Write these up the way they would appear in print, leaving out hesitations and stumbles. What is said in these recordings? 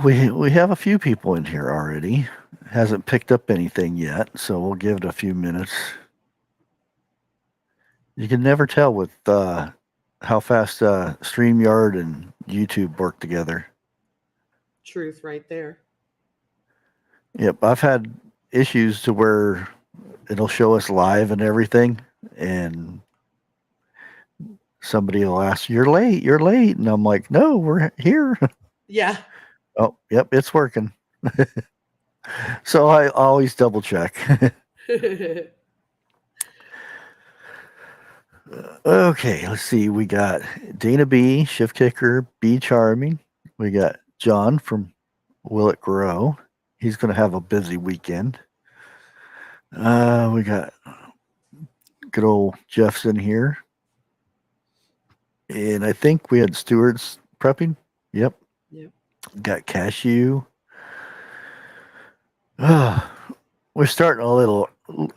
We have a few people in here already. Hasn't picked up anything yet, so we'll give it a few minutes. You can never tell with how fast StreamYard and YouTube work together. Truth right there. Yep, I've had issues to where it'll show us live and everything, and somebody will ask, you're late," and I'm like, "No, we're here." Yeah. Oh, yep, it's working. So I always double check. Okay, let's see. We got Dana B, Shift Kicker, B Charming. We got John from Will It Grow. He's going to have a busy weekend. We got good old Jeff's in here. And I think we had Stewart's prepping. Yep. Yep. Got Cashew. We're starting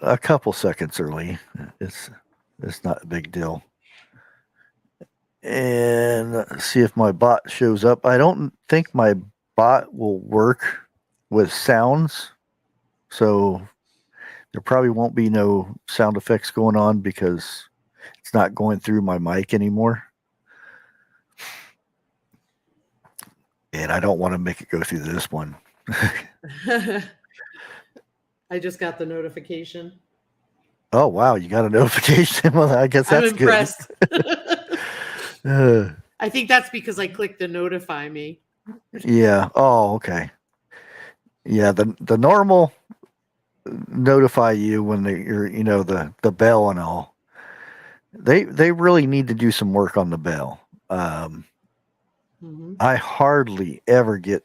a couple seconds early. It's not a big deal. And let's see if my bot shows up. I don't think my bot will work with sounds, so there probably won't be no sound effects going on because it's not going through my mic anymore. And I don't want to make it go through this one. I just got the notification. Oh, wow. You got a notification? Well, I guess that's I'm impressed. Good. I think that's because I clicked the notify me. Yeah. Oh, okay. Yeah, the normal notify you when you're the bell and all. They really need to do some work on the bell. I hardly ever get.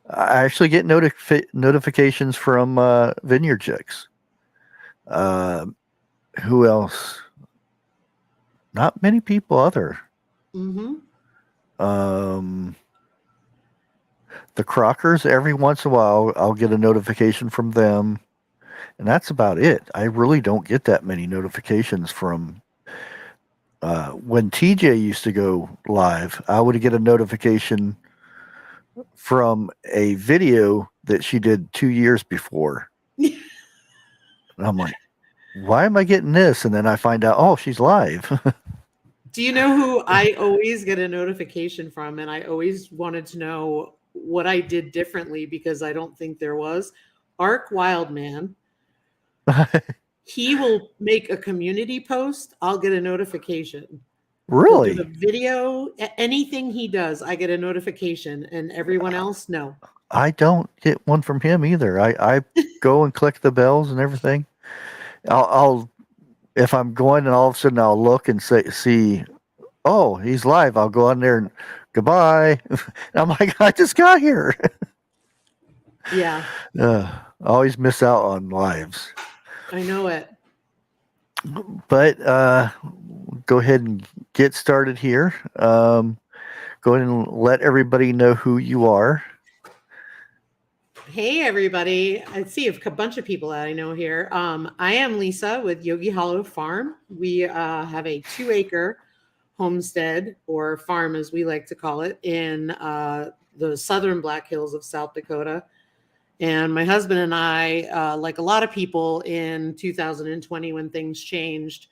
I actually get notifications from Vineyard Chicks. Who else? Not many people other. The Crockers, every once in a while, I'll get a notification from them, and that's about it. I really don't get that many notifications from. When TJ used to go live, I would get a notification from a video that she did 2 years before. And I'm like, why am I getting this? And then I find out, oh, she's live. Do you know who I always get a notification from? And I always wanted to know what I did differently because I don't think there was. Ark Wildman. He will make a community post. I'll get a notification. Really? The video, anything he does, I get a notification, and everyone else, no. I don't get one from him either. I go and click the bells and everything. I'll if I'm going and all of a sudden I'll look and see, oh, he's live. I'll go on there and goodbye. And I'm like, I just got here. Yeah. I always miss out on lives. I know it. But go ahead and get started here. Go ahead and let everybody know who you are. Hey, everybody. I see a bunch of people that I know here. I am Lisa with Yogi Hollow Farm. We have a 2-acre homestead, or farm as we like to call it, in the southern Black Hills of South Dakota. And my husband and I, like a lot of people in 2020 when things changed,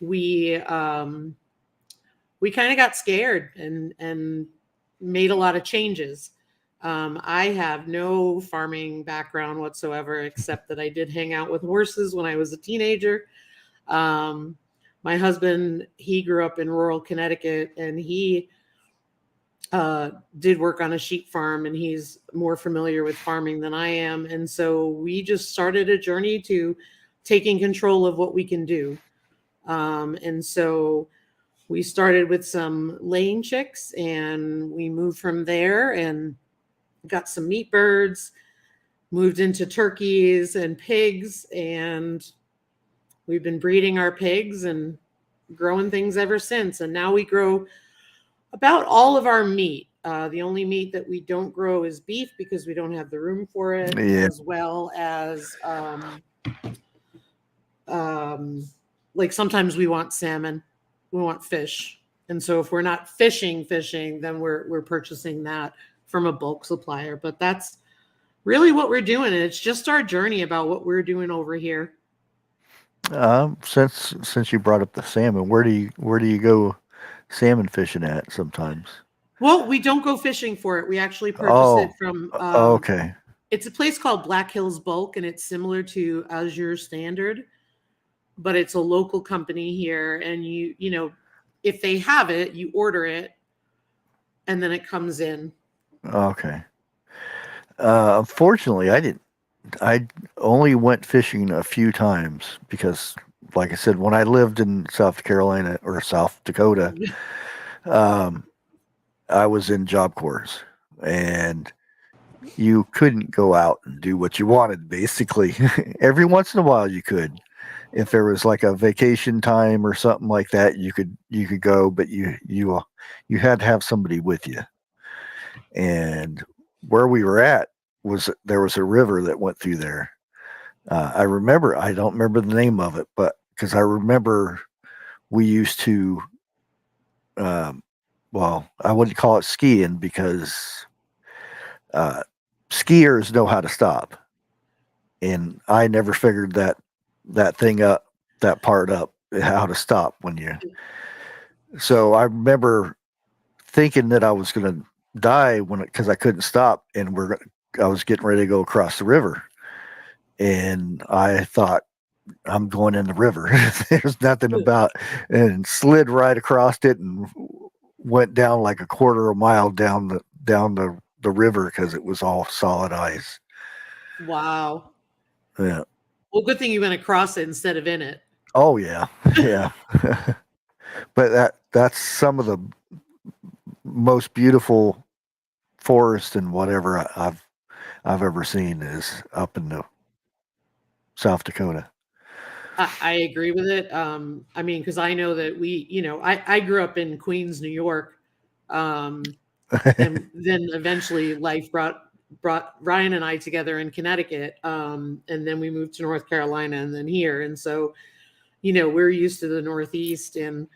we kind of got scared and made a lot of changes. I have no farming background whatsoever, except that I did hang out with horses when I was a teenager. My husband, he grew up in rural Connecticut, and he did work on a sheep farm, and he's more familiar with farming than I am. And so we just started a journey to taking control of what we can do. And so we started with some laying chicks, and we moved from there and got some meat birds, moved into turkeys and pigs, and we've been breeding our pigs and growing things ever since. And now we grow about all of our meat. The only meat that we don't grow is beef because we don't have the room for it, as well as like sometimes we want salmon, we want fish. And so if we're not fishing, then we're purchasing that from a bulk supplier. But that's really what we're doing. And it's just our journey about what we're doing over here. Since you brought up the salmon, where do you go salmon fishing at sometimes? Well, we don't go fishing for it. We actually purchase it Oh, from okay. it's a place called Black Hills Bulk, and it's similar to Azure Standard, but it's a local company here. And you know, if they have it, you order it, and then it comes in. Okay. Unfortunately, I didn't. I only went fishing a few times because, like I said, when I lived in South Carolina or South Dakota, um, I was in Job Corps, and you couldn't go out and do what you wanted. Basically, every once in a while you could. If there was like a vacation time or something like that, you could go, but you had to have somebody with you. And where we were at was there was a river that went through there. I don't remember the name of it, but because I remember we used to, um, well, I wouldn't call it skiing because uh, skiers know how to stop, and I never figured that thing up, that part up, how to stop when you. So I remember thinking that I was going to die because I couldn't stop, and I was getting ready to go across the river, and I thought I'm going in the river. There's nothing about, and slid right across it and went down like a quarter of a mile down the river because it was all solid ice. Wow. Yeah. Well, good thing you went across it instead of in it. Oh yeah. Yeah. But that's some of the most beautiful forest and whatever I've ever seen is up in the South Dakota. I agree with it. I mean, because I know that I grew up in Queens, New York, and then eventually life brought Ryan and I together in Connecticut, and then we moved to North Carolina, and then here, and so we're used to the Northeast, and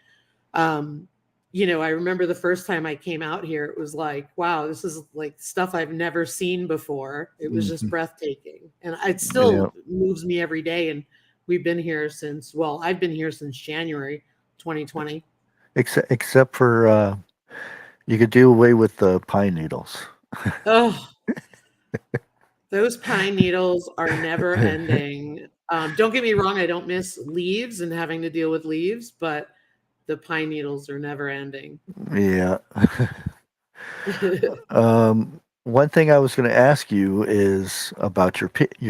I remember the first time I came out here, it was like, wow, this is like stuff I've never seen before. It was just Mhm. breathtaking, and it Yeah. still moves me every day. And we've been here since, well, I've been here since January 2020. Except for you could do away with the pine needles. Oh, those pine needles are never ending. Don't get me wrong, I don't miss leaves and having to deal with leaves, but the pine needles are never ending. Yeah. One thing I was going to ask you is about your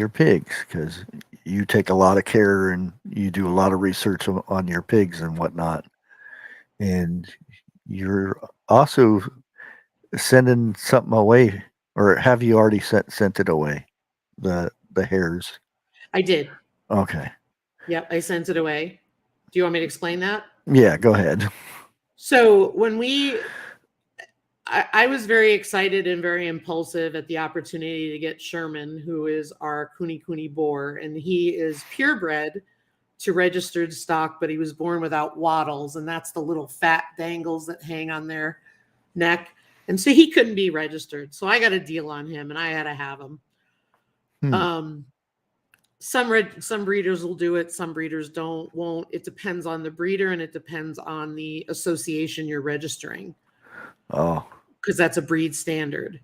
pigs because you take a lot of care and you do a lot of research on your pigs and whatnot, and you're also sending something away, or have you already sent it away? The hairs. I did. Okay. Yep, I sent it away. Do you want me to explain that? Yeah. Go ahead. So I was very excited and very impulsive at the opportunity to get Sherman, who is our Kuni Kuni boar, and he is purebred to registered stock, but he was born without wattles, and that's the little fat dangles that hang on their neck. And so he couldn't be registered. So I got a deal on him, and I had to have him. Hmm. Um, some breeders will do it, some breeders won't. It depends on the breeder, and it depends on the association you're registering, Oh. because that's a breed standard.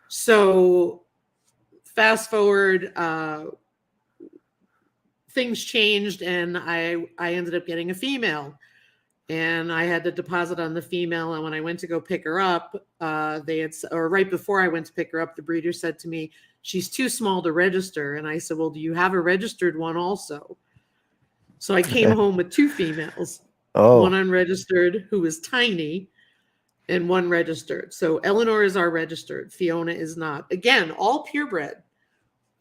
So fast forward, things changed, and I ended up getting a female, and I had to deposit on the female. And when I went to go pick her up, or right before I went to pick her up, the breeder said to me, "She's too small to register." And I said, "Well, do you have a registered one also?" So I came home with two females, one Oh. unregistered who was tiny, and one registered. So Eleanor is our registered. Fiona is not. Again, all purebred.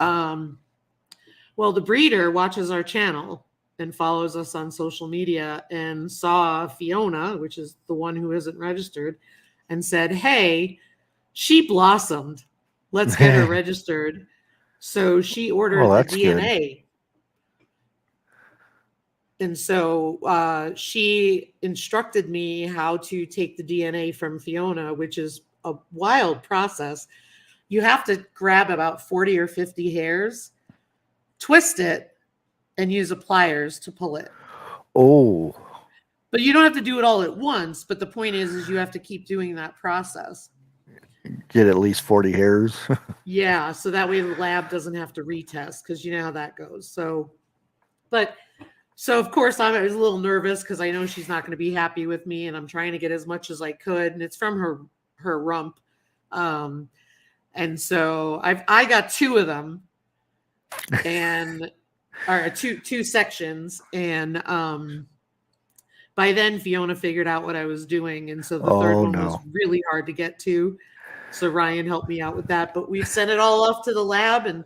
Um, well, the breeder watches our channel and follows us on social media and saw Fiona, which is the one who isn't registered, and said, "Hey, she blossomed. Let's get her registered." So she Well, ordered the that's good. DNA. And so she instructed me how to take the DNA from Fiona, which is a wild process. You have to grab about 40 or 50 hairs, twist it, and use a pliers to pull it. Oh, But you don't have to do it all at once. But the point is you have to keep doing that process. get at least 40 hairs. Yeah, so that way the lab doesn't have to retest, because you know how that goes. So of course I was a little nervous because I know she's not going to be happy with me, and I'm trying to get as much as I could, and it's from her rump. And so I got two of them, and or two sections, and by then Fiona figured out what I was doing, and so the third one was really hard to get to. So Ryan helped me out with that, but we've sent it all off to the lab, and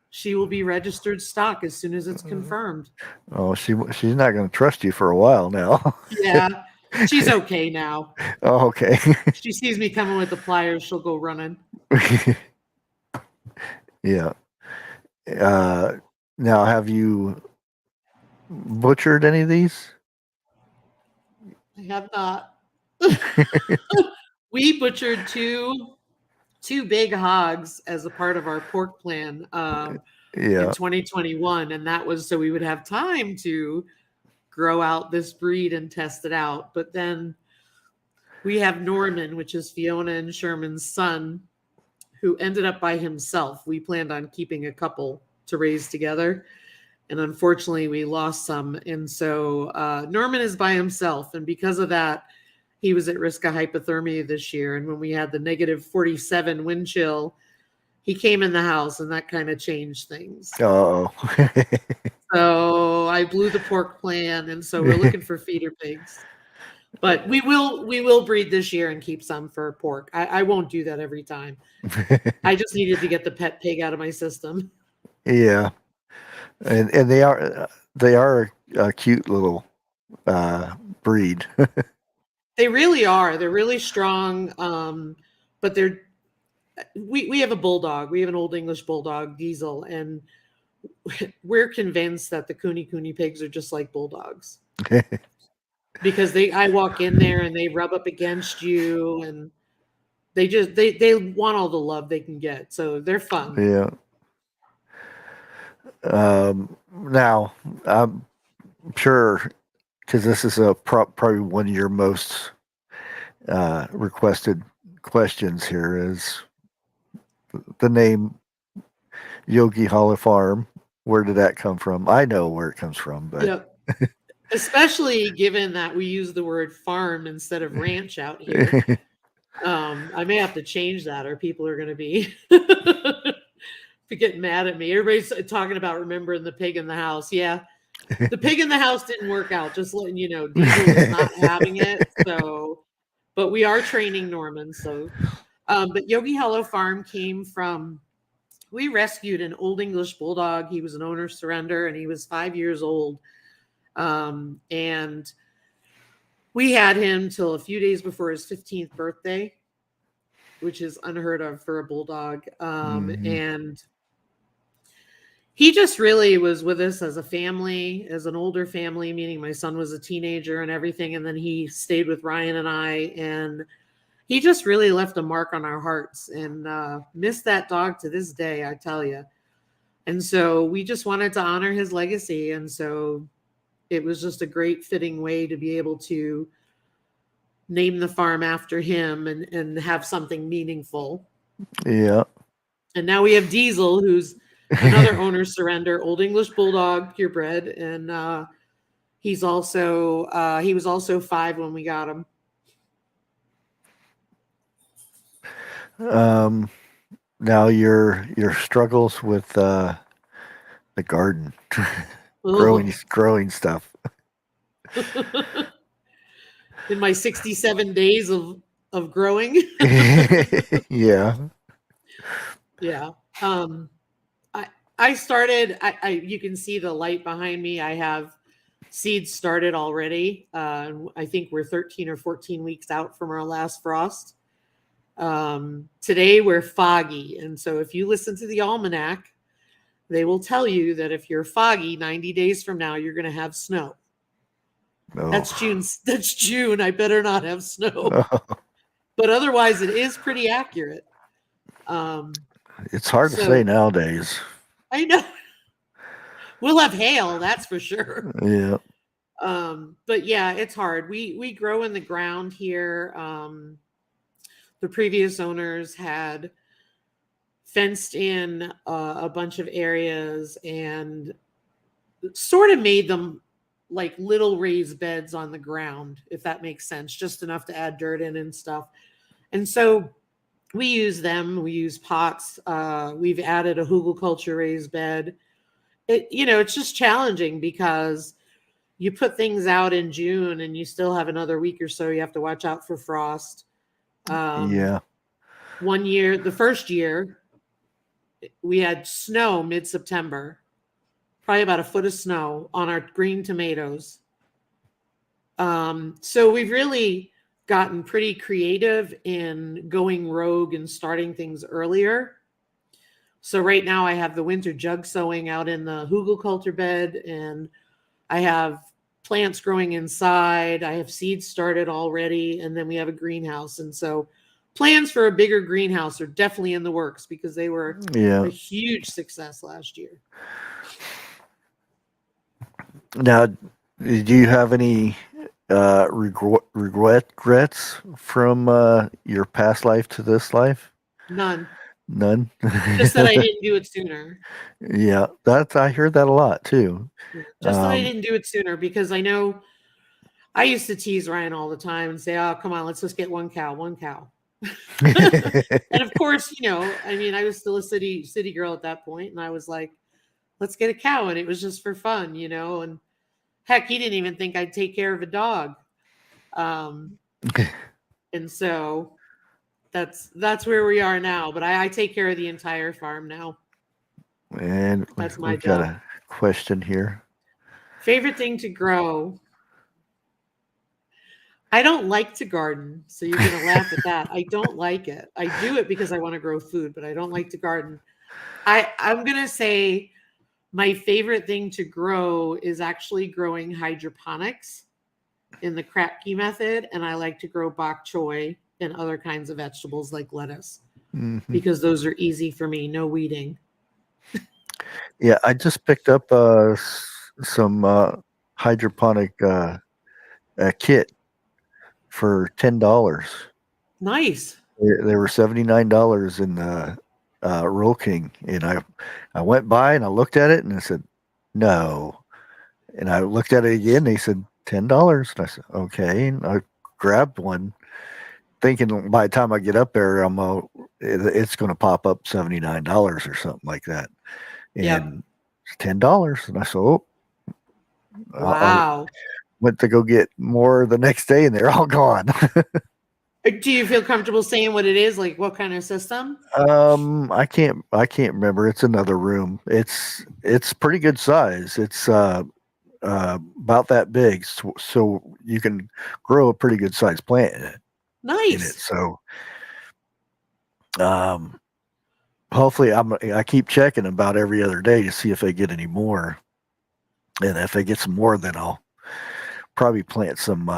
she will be registered stock as soon as it's confirmed. Oh, she's not going to trust you for a while now. Yeah, she's okay now. Oh, okay. She sees me coming with the pliers, she'll go running. Yeah. Now, have you butchered any of these? I have not. We butchered two big hogs as a part of our pork plan in 2021, and that was so we would have time to grow out this breed and test it out. But then we have Norman, which is Fiona and Sherman's son, who ended up by himself. We planned on keeping a couple to raise together, and unfortunately we lost some. And so Norman is by himself, and because of that, he was at risk of hypothermia this year. And when we had the negative 47 wind chill, he came in the house, and that kind of changed things. Oh. So I blew the pork plan, and so we're looking for feeder pigs. But we will breed this year and keep some for pork. I won't do that every time. I just needed to get the pet pig out of my system. Yeah, and they are a cute little breed. They really are. They're really strong. But we have a bulldog. We have an old English bulldog, Diesel, and we're convinced that the Kuni pigs are just like bulldogs. Because I walk in there and they rub up against you, and they want all the love they can get. So they're fun. Yeah. Now, I'm sure, because this is probably one of your most requested questions here, is the name Yogi Hollow Farm. Where did that come from? I know where it comes from, but yep. Especially given that we use the word farm instead of ranch out here. I may have to change that, or people are going to be getting mad at me. Everybody's talking about remembering the pig in the house. Yeah, the pig in the house didn't work out. Just letting you know, Diesel was not having it. So, but we are training Norman. So, but Yogi Hollow Farm came from. We rescued an old English bulldog. He was an owner surrender, and he was 5 years old. And we had him till a few days before his 15th birthday, which is unheard of for a bulldog. And he just really was with us as a family, as an older family, meaning my son was a teenager and everything. And then he stayed with Ryan and I, and he just really left a mark on our hearts, and miss that dog to this day, I tell you. And so we just wanted to honor his legacy. And so it was just a great fitting way to be able to name the farm after him and have something meaningful. Yeah. And now we have Diesel, who's another owner surrender, old English bulldog, purebred. And he was also 5 when we got him. Now your struggles with the garden, growing stuff. In my 67 days of growing. Yeah. Yeah. I started, you can see the light behind me. I have seeds started already. I think we're 13 or 14 weeks out from our last frost. Today we're foggy. And so if you listen to the almanac, they will tell you that if you're foggy, 90 days from now, you're going to have snow. Oh. That's June. I better not have snow. but otherwise it is pretty accurate. Um, It's hard to say so nowadays. I know we'll have hail, that's for sure. Yeah. But yeah, it's hard. We grow in the ground here. The previous owners had fenced in a bunch of areas and sort of made them like little raised beds on the ground, if that makes sense, just enough to add dirt in and stuff. And so we use them. We use pots. We've added a hugelkultur raised bed. It's just challenging because you put things out in June and you still have another week or so. You have to watch out for frost. Yeah. One year, the first year, we had snow mid-September, probably about a foot of snow on our green tomatoes. So we've really gotten pretty creative in going rogue and starting things earlier. So right now I have the winter jug sowing out in the hugelkultur bed, and I have plants growing inside. I have seeds started already, and then we have a greenhouse. And so plans for a bigger greenhouse are definitely in the works because they were a huge success last year. Now, do you have any regrets from your past life to this life? None. None. Just that I didn't do it sooner. Yeah, I heard that a lot too. Just that I didn't do it sooner, because I know I used to tease Ryan all the time and say, "Oh, come on, let's just get one cow." And of course, I was still a city girl at that point, and I was like, "Let's get a cow," and it was just for fun, and heck, he didn't even think I'd take care of a dog. And so that's where we are now. But I take care of the entire farm now. And that's my we've job. got a question here. Favorite thing to grow? I don't like to garden, so you're going to laugh at that. I don't like it. I do it because I want to grow food, but I don't like to garden. I'm going to say my favorite thing to grow is actually growing hydroponics in the Kratky method, and I like to grow bok choy and other kinds of vegetables like lettuce, because those are easy for me, no weeding. Yeah, I just picked up some hydroponic kit for $10. Nice. They were $79 in Roll King, and I went by and I looked at it and I said, no. And I looked at it again and they said $10. And I said, okay. And I grabbed one, thinking by the time I get up there, it's going to pop up $79 or something like that. And $10. And I said, oh, wow. I went to go get more the next day and they're all gone. Do you feel comfortable saying what it is? Like what kind of system? I can't remember. It's another room. It's pretty good size. It's about that big, so you can grow a pretty good sized plant in it. Nice. So, hopefully, I keep checking about every other day to see if they get any more, and if they get some more, then I'll probably plant some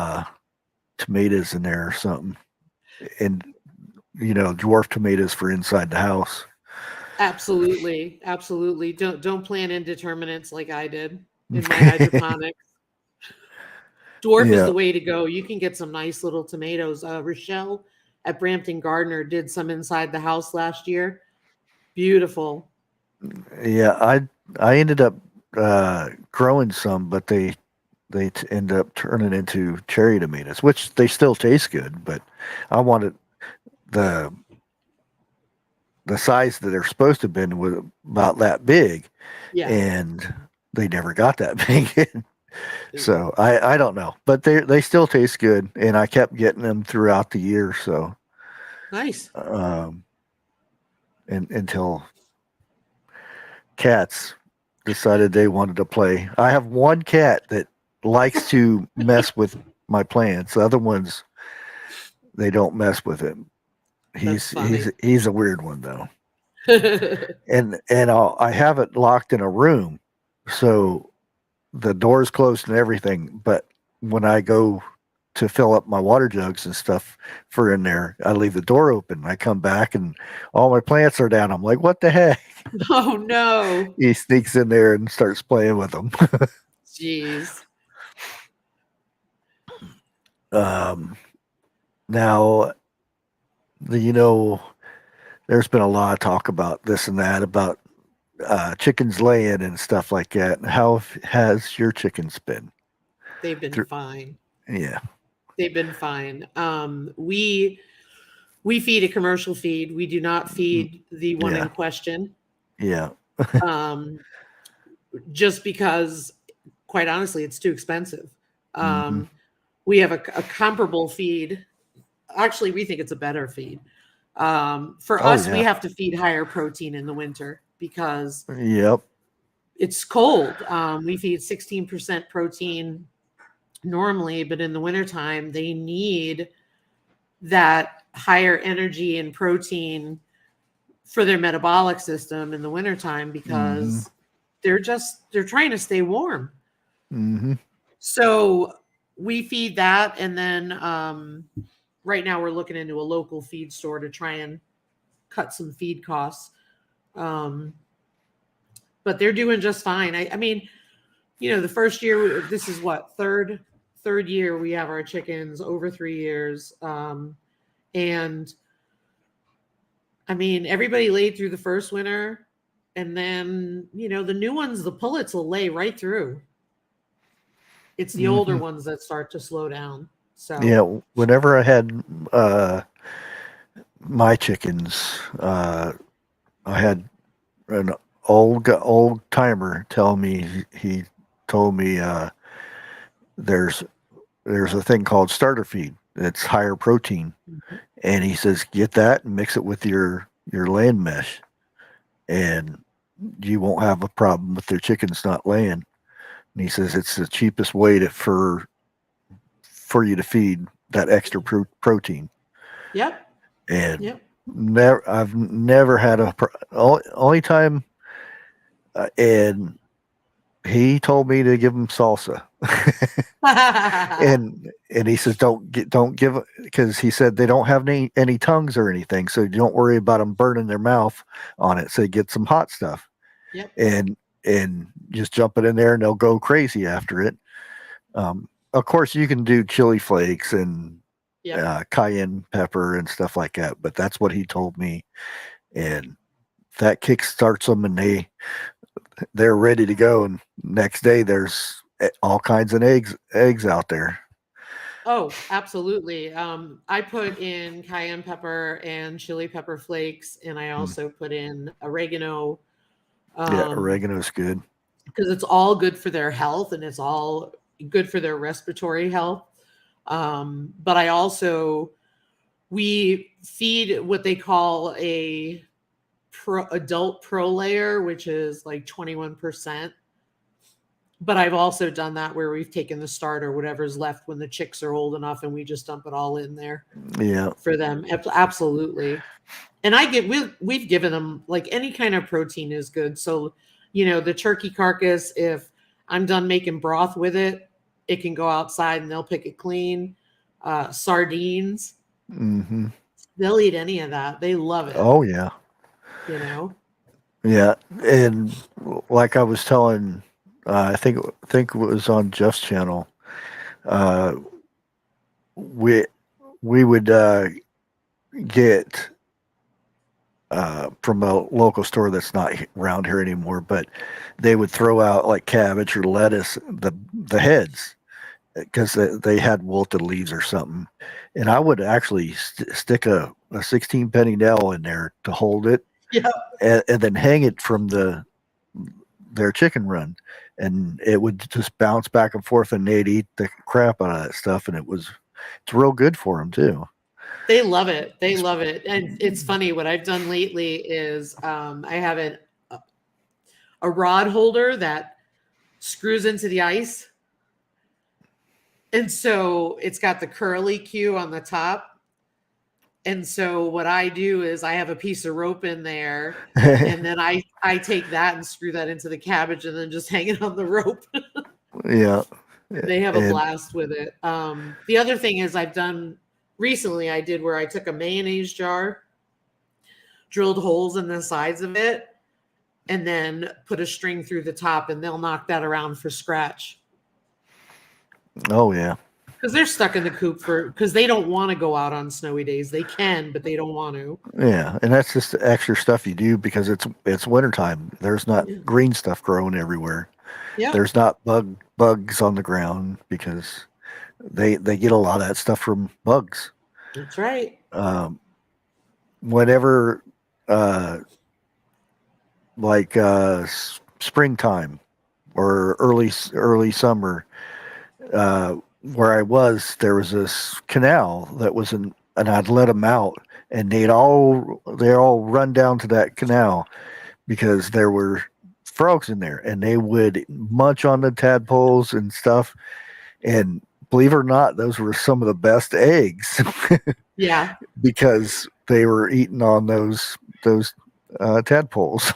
tomatoes in there or something, and dwarf tomatoes for inside the house. Absolutely. Don't plant indeterminates like I did in my hydroponics. Dwarf is the way to go. You can get some nice little tomatoes. Rochelle at Brampton Gardener did some inside the house last year. Beautiful. Yeah, I ended up growing some, but they end up turning into cherry tomatoes, which they still taste good. But I wanted the size that they're supposed to have been was about that big, and they never got that big. So I don't know, but they still taste good, and I kept getting them throughout the year. So nice. Until cats decided they wanted to play. I have one cat that likes to mess with my plants. The other ones, they don't mess with it. He's a weird one though. and I have it locked in a room, so the door's closed and everything. But when I go to fill up my water jugs and stuff for in there. I leave the door open. I come back and all my plants are down. I'm like, what the heck? Oh no. He sneaks in there and starts playing with them. Jeez. Now, you know, there's been a lot of talk about this and that, about chickens laying and stuff like that. How has your chickens been? They've been fine. Yeah. They've been fine. We feed a commercial feed. We do not feed the one in question. Yeah. Just because, quite honestly, it's too expensive. We have a comparable feed. Actually, we think it's a better feed. For us, we have to feed higher protein in the winter because it's cold. We feed 16% protein normally, but in the wintertime, they need that higher energy and protein for their metabolic system in the wintertime because they're trying to stay warm. So we feed that, and then right now we're looking into a local feed store to try and cut some feed costs. But they're doing just fine. I mean, you know, the first year, this is what, third year we have our chickens, over 3 years. And I mean, everybody laid through the first winter, and then, you know, the new ones, the pullets will lay right through. It's the older ones that start to slow down. So yeah, whenever I had my chickens, I had an old timer tell me, he told me there's a thing called starter feed. It's higher protein, and he says get that and mix it with your land mesh, and you won't have a problem with their chickens not laying. And he says it's the cheapest way for you to feed that extra protein. Yep. And I've never had only time, and he told me to give him salsa. and he says don't give, because he said they don't have any tongues or anything, so don't worry about them burning their mouth on it. So get some hot stuff. And just jump it in there and they'll go crazy after it. Of course you can do chili flakes and cayenne pepper and stuff like that, but that's what he told me, and that kick starts them, and they're ready to go. And next day there's all kinds of eggs out there. Oh, absolutely. I put in cayenne pepper and chili pepper flakes, and I also put in oregano. Oregano's good because it's all good for their health, and it's all good for their respiratory health. But I also, we feed what they call a adult pro layer, which is like 21%. But I've also done that where we've taken the starter, whatever's left when the chicks are old enough, and we just dump it all in there. For them. Absolutely. And we've given them, like, any kind of protein is good. So, you know, the turkey carcass, if I'm done making broth with it, it can go outside and they'll pick it clean. Sardines, they'll eat any of that. They love it. Oh yeah. You know. Yeah, and like I was telling, I think it was on Jeff's channel. We would get from a local store that's not around here anymore, but they would throw out like cabbage or lettuce, the heads, because they had wilted leaves or something, and I would actually stick a 16 penny nail in there to hold it, and then hang it from their chicken run, and it would just bounce back and forth, and they'd eat the crap out of that stuff, and it's real good for them too. They love it. They love it. And it's funny, what I've done lately is I have a rod holder that screws into the ice. And so it's got the curly Q on the top. And so what I do is I have a piece of rope in there, and then I take that and screw that into the cabbage and then just hang it on the rope. Yeah. They have a And blast with it. The other thing is I've done recently, I did where I took a mayonnaise jar, drilled holes in the sides of it, and then put a string through the top, and they'll knock that around for scratch. oh yeah, Because they're stuck in the coop because they don't want to go out on snowy days. They can, but they don't want to. yeah, and that's just extra stuff you do because it's wintertime. There's not Yeah. green stuff growing everywhere. Yep. There's not bugs on the ground because they get a lot of that stuff from bugs. That's right. Um, whenever uh, like springtime or early summer, where I was, there was this canal that was in, and I'd let them out, and they all run down to that canal because there were frogs in there, and they would munch on the tadpoles and stuff. And believe it or not, those were some of the best eggs Yeah. because they were eating on those tadpoles.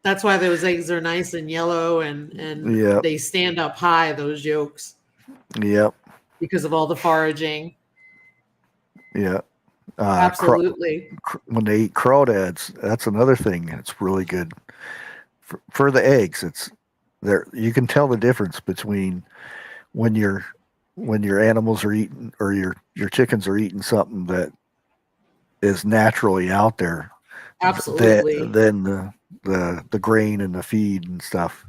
That's why those eggs are nice and yellow and Yep, they stand up high, those yolks, yep, because of all the foraging. yeah. Absolutely. When they eat crawdads, that's another thing that's really good for the eggs. It's there. You can tell the difference between when your animals are eating or your chickens are eating something that is naturally out there Absolutely. than the grain and the feed and stuff.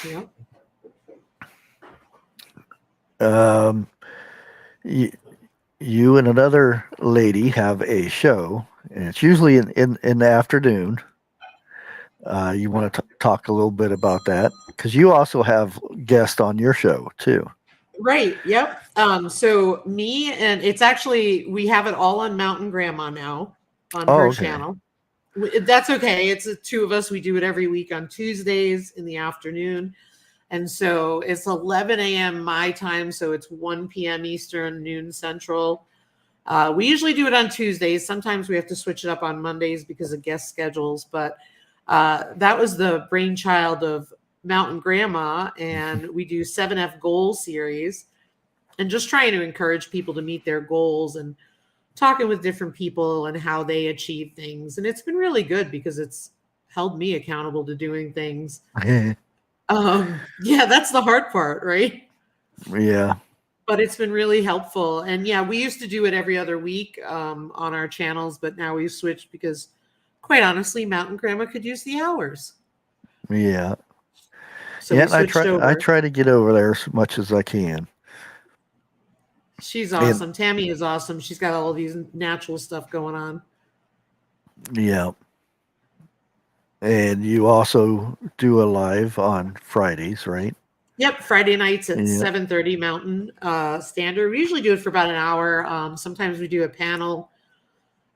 Yep. Um, you, you and another lady have a show, and it's usually in the afternoon. You want to talk a little bit about that because you also have guests on your show too. Right. Yep. So me and it's actually we have it all on Mountain Grandma now on Oh, her okay. channel. That's okay. It's the two of us. We do it every week on Tuesdays in the afternoon. And so it's 11 a.m. my time. So it's 1 p.m. Eastern, noon Central. We usually do it on Tuesdays. Sometimes we have to switch it up on Mondays because of guest schedules. But that was the brainchild of Mountain Grandma. And we do 7F Goal series and just trying to encourage people to meet their goals and talking with different people and how they achieve things. And it's been really good because it's held me accountable to doing things. Yeah, that's the hard part, right? Yeah. But it's been really helpful. And yeah, we used to do it every other week on our channels, but now we've switched because quite honestly, Mountain Grandma could use the hours. Yeah. So Yeah, we and switched I over. try to get over there as much as I can. She's And awesome. Tammy is awesome. She's got all these natural stuff going on. yeah. And you also do a live on Fridays, right? Yep, Friday nights at Yeah. 7:30 Mountain Standard. We usually do it for about an hour. Sometimes we do a panel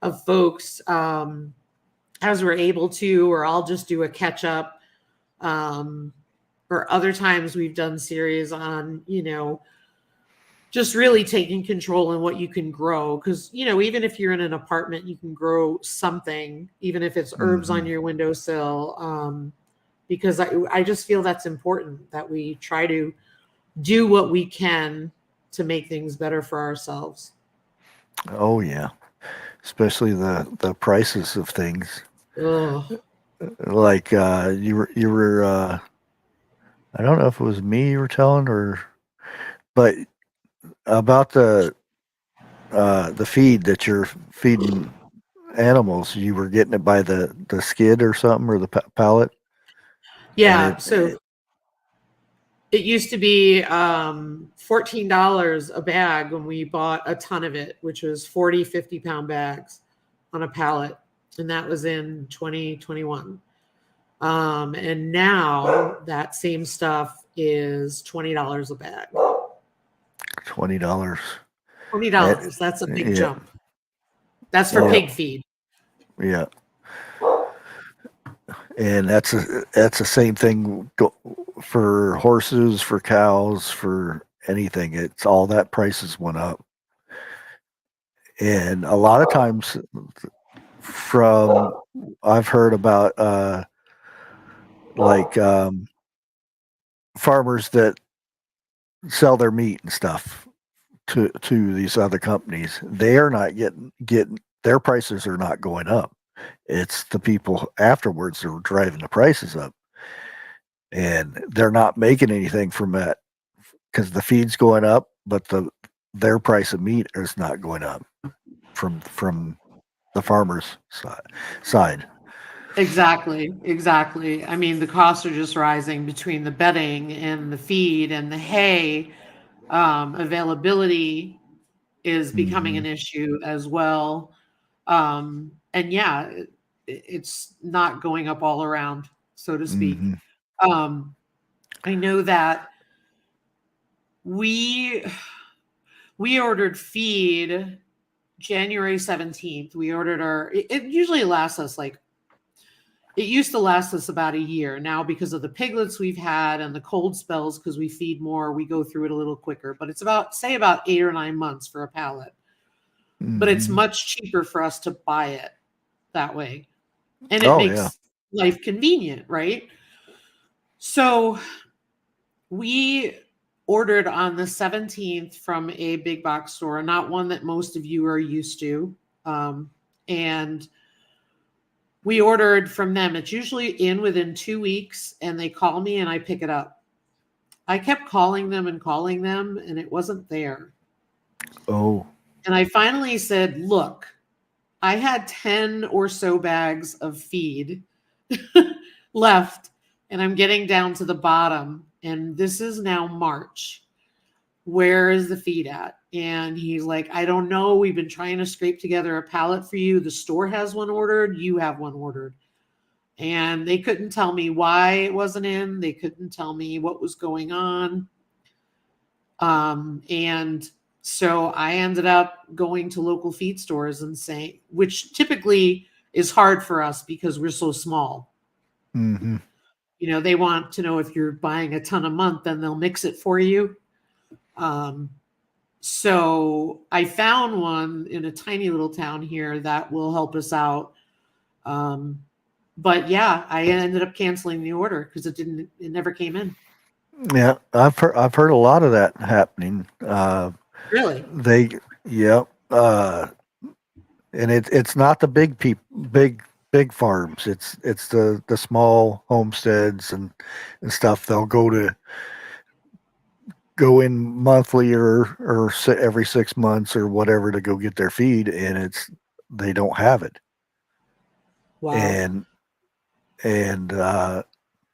of folks as we're able to, or I'll just do a catch up. Or other times we've done series on, just really taking control in what you can grow. Because, even if you're in an apartment, you can grow something, even if it's herbs on Hmm. your windowsill. Because I just feel that's important that we try to do what we can to make things better for ourselves. Oh yeah. Especially the prices of things. Ugh. Like you were I don't know if it was me you were telling or but about the feed that you're feeding animals, you were getting it by the skid or something or the pallet, and Yeah. So it used to be $14 a bag when we bought a ton of it, which was 40, 50-pound bags on a pallet. And that was in 2021. And now that same stuff is $20 a bag. $20. $20. That's a big Yeah, jump. That's for yeah, pig feed. yeah, and that's the same thing for horses, for cows, for anything. It's all that prices went up, and a lot of times from I've heard about like farmers that sell their meat and stuff to these other companies. They are not getting their prices are not going up. It's the people afterwards that are driving the prices up, and they're not making anything from that because the feed's going up, but their price of meat is not going up from the farmers' side. Exactly. I mean, the costs are just rising between the bedding and the feed and the hay. Availability is becoming Mm-hmm. an issue as well. And yeah, it's not going up all around, so to speak. Mm-hmm. Um, I know that we we ordered feed January 17th. We ordered it usually lasts us like it used to last us about a year. Now, because of the piglets we've had and the cold spells, because we feed more, we go through it a little quicker. But it's say about 8 or 9 months for a pallet. But it's Mm-hmm. much cheaper for us to buy it that way. And it Oh yeah. makes life convenient, right? So we ordered on the 17th from a big box store, not one that most of you are used to. And we ordered from them. It's usually in within 2 weeks, and they call me and I pick it up. I kept calling them, and it wasn't there. Oh. And I finally said, look, I had 10 or so bags of feed left, and I'm getting down to the bottom. And this is now March. Where is the feed at? And he's like, I don't know. We've been trying to scrape together a pallet for you. The store has one ordered. You have one ordered. And they couldn't tell me why it wasn't in. They couldn't tell me what was going on. And so I ended up going to local feed stores and saying, which typically is hard for us because we're so small. Mm-hmm. They want to know if you're buying a ton a month, then they'll mix it for you. So I found one in a tiny little town here that will help us out. But yeah, I ended up canceling the order because it never came in. Yeah, I've heard a lot of that happening. Really? They yeah, and it's not the big farms. It's the small homesteads and stuff. They'll go in monthly or every 6 months or whatever to go get their feed, and they don't have it, Wow. and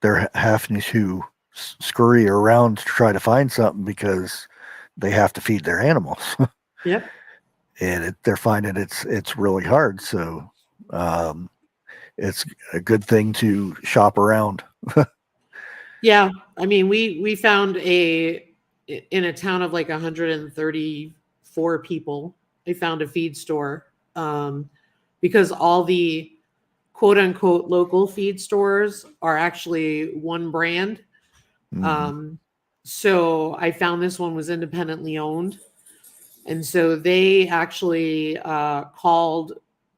they're having to scurry around to try to find something because they have to feed their animals. Yep. And they're finding it's really hard. So um, it's a good thing to shop around. Yeah. I mean, we found in a town of like 134 people, I found a feed store because all the quote unquote local feed stores are actually one brand. Mm-hmm. Um, so I found this one was independently owned. And so they actually called.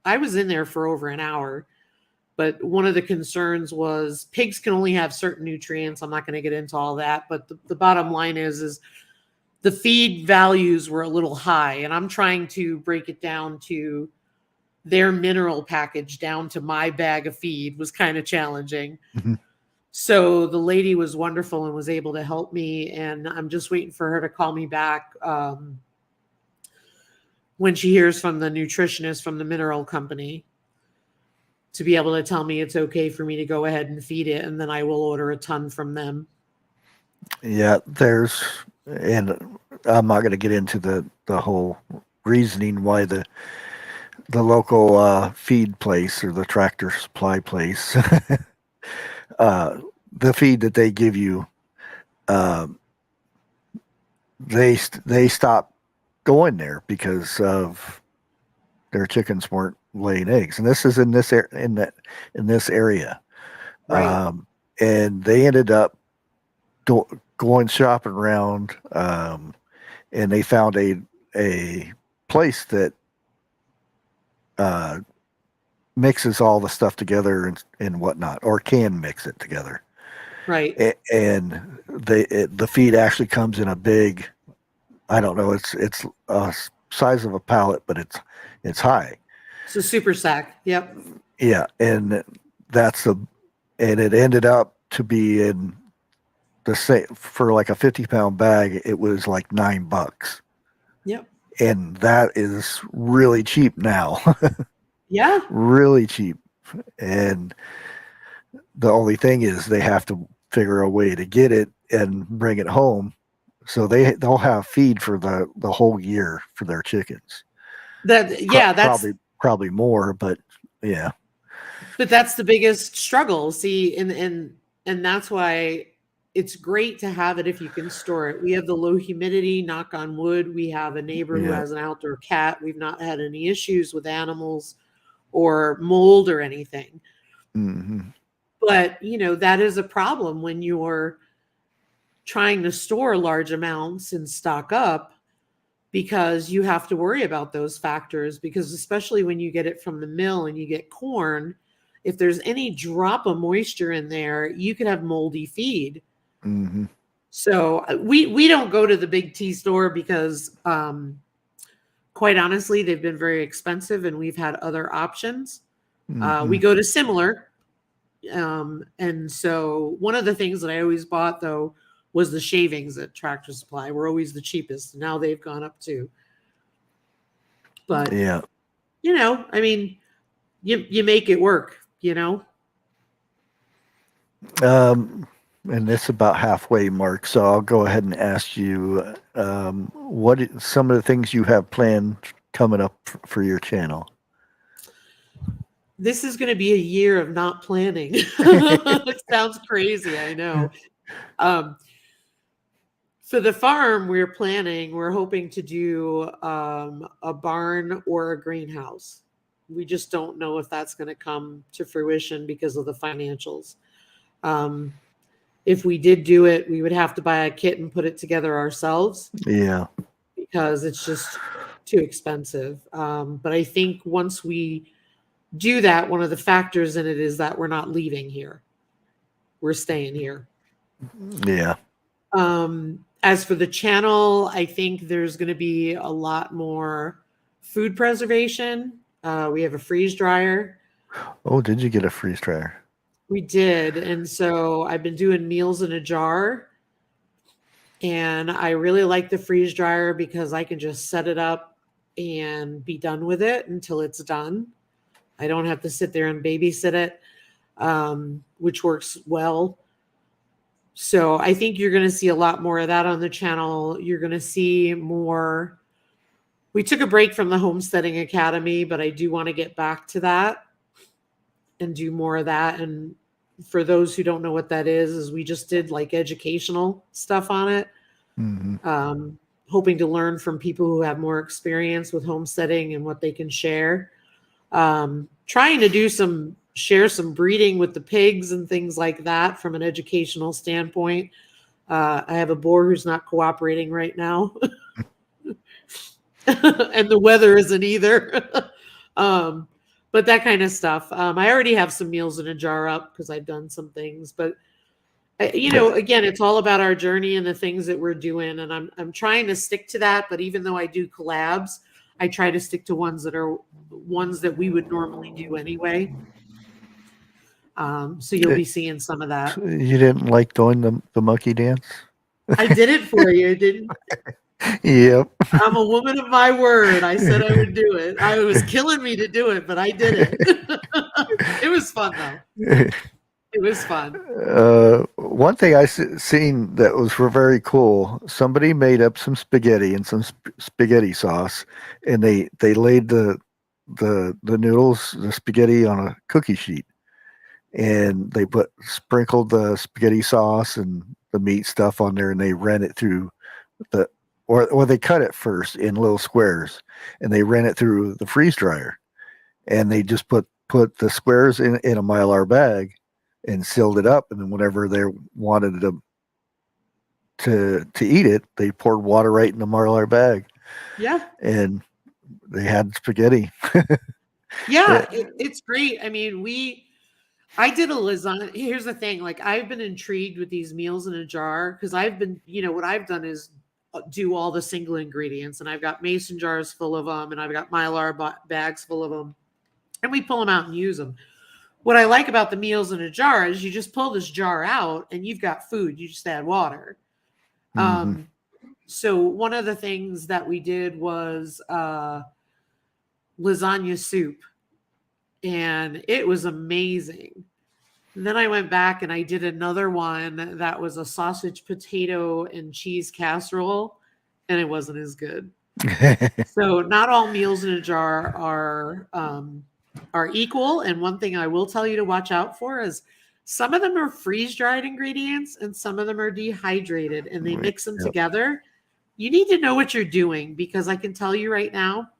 I was in there for over an hour, but one of the concerns was pigs can only have certain nutrients. I'm not going to get into all that, but the bottom line is the feed values were a little high, and I'm trying to break it down to their mineral package down to my bag of feed was kind of challenging. Mm-hmm. So the lady was wonderful and was able to help me, and I'm just waiting for her to call me back. When she hears from the nutritionist from the mineral company to be able to tell me it's okay for me to go ahead and feed it, and then I will order a ton from them. Yeah, and I'm not going to get into the whole reasoning why the local feed place or the tractor supply place, the feed that they give you, uh, they stop going there because of their chickens weren't laying eggs, and this is in this area, Right. and they ended up going shopping around, and they found a place that uh, mixes all the stuff together and whatnot, or can mix it together. Right. And the feed actually comes in a big, I don't know, it's size of a pallet, but it's high. So super sack. Yep. Yeah, and that's the and it ended up to be in the same for like a 50-pound bag. It was like $9, Yep. and that is really cheap now, Yeah. really cheap. And the only thing is they have to figure a way to get it and bring it home, so they'll have feed for the whole year for their chickens. Yeah, Probably more, but yeah. but that's the biggest struggle. See, and that's why it's great to have it if you can store it. We have the low humidity, knock on wood. We have a neighbor who Yeah. has an outdoor cat. We've not had any issues with animals or mold or anything. Mm-hmm. But, that is a problem when you're trying to store large amounts and stock up, because you have to worry about those factors, because especially when you get it from the mill and you get corn, if there's any drop of moisture in there, you could have moldy feed. Mm-hmm. So we don't go to the big T store because quite honestly, they've been very expensive and we've had other options. Mm-hmm. We go to similar. And so one of the things that I always bought though was the shavings at Tractor Supply. Were always the cheapest. Now they've gone up too. But Yeah. I mean, you make it work, And it's about halfway mark, so I'll go ahead and ask you what some of the things you have planned coming up for your channel. This is going to be a year of not planning. It sounds crazy, I know. For the farm, we're hoping to do a barn or a greenhouse. We just don't know if that's going to come to fruition because of the financials. If we did do it, we would have to buy a kit and put it together ourselves. Yeah. Because it's just too expensive. But I think once we do that, one of the factors in it is that we're not leaving here. We're staying here. Yeah. As for the channel, I think there's going to be a lot more food preservation. We have a freeze dryer. Oh, did you get a freeze dryer? We did. And so I've been doing meals in a jar. And I really like the freeze dryer because I can just set it up and be done with it until it's done. I don't have to sit there and babysit it, which works well. So I think you're going to see a lot more of that on the channel. You're going to see more. We took a break from the Homesteading Academy, but I do want to get back to that and do more of that. And for those who don't know what that is we just did like educational stuff on it. Mm-hmm. Hoping to learn from people who have more experience with homesteading and what they can share. Trying to share some breeding with the pigs and things like that from an educational standpoint. I have a boar who's not cooperating right now. And the weather isn't either. But that kind of stuff. I already have some meals in a jar up because I've done some things, but again, it's all about our journey and the things that we're doing. And I'm trying to stick to that. But even though I do collabs, I try to stick to ones that we would normally do anyway. So you'll be seeing some of that. You didn't like doing the monkey dance? I did it for you, didn't Yep. I'm a woman of my word. I said I would do it. It was killing me to do it, but I did it. It was fun though. It was fun. One thing I seen that was very cool. Somebody made up some spaghetti and some spaghetti sauce, and they laid the noodles, the spaghetti on a cookie sheet, and they sprinkled the spaghetti sauce and the meat stuff on there, and they ran it through or they cut it first in little squares, and they ran it through the freeze dryer, and they just put the squares in a Mylar bag and sealed it up, and then whenever they wanted to eat it, they poured water right in the Mylar bag. Yeah. And they had spaghetti. Yeah, it's great. I mean, I did a lasagna. Here's the thing, like I've been intrigued with these meals in a jar because I've been, what I've done is do all the single ingredients, and I've got mason jars full of them, and I've got mylar bags full of them, and we pull them out and use them. What I like about the meals in a jar is you just pull this jar out and you've got food. You just add water. Mm-hmm. So one of the things that we did was lasagna soup, and it was amazing. And then I went back and I did another one that was a sausage, potato, and cheese casserole, and it wasn't as good. So not all meals in a jar are equal. And one thing I will tell you to watch out for is some of them are freeze dried ingredients and some of them are dehydrated, and they mix them Yep. together. You need to know what you're doing, because I can tell you right now,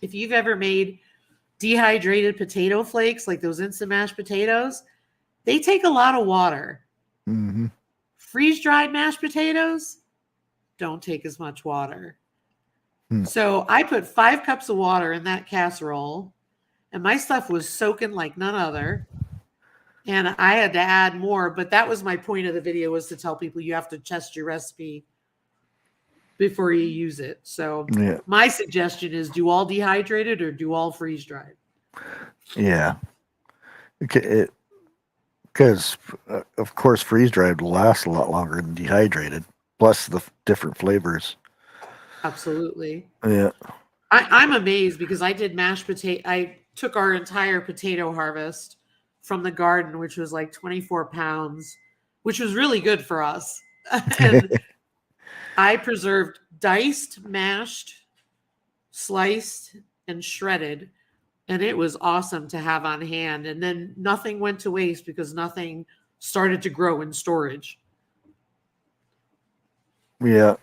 if you've ever made dehydrated potato flakes, like those instant mashed potatoes, they take a lot of water. Mm-hmm. Freeze dried mashed potatoes don't take as much water. So I put 5 cups of water in that casserole, and my stuff was soaking like none other. And I had to add more, but that was my point of the video, was to tell people you have to test your recipe before you use it. So Yeah. my suggestion is do all dehydrated or do all freeze dried. Yeah. Because, of course, freeze dried will last a lot longer than dehydrated, plus the different flavors. Absolutely. Yeah. I'm amazed because I did mashed potato. I took our entire potato harvest from the garden, which was like 24 pounds, which was really good for us. And I preserved diced, mashed, sliced, and shredded. And it was awesome to have on hand. And then nothing went to waste because nothing started to grow in storage. Yeah.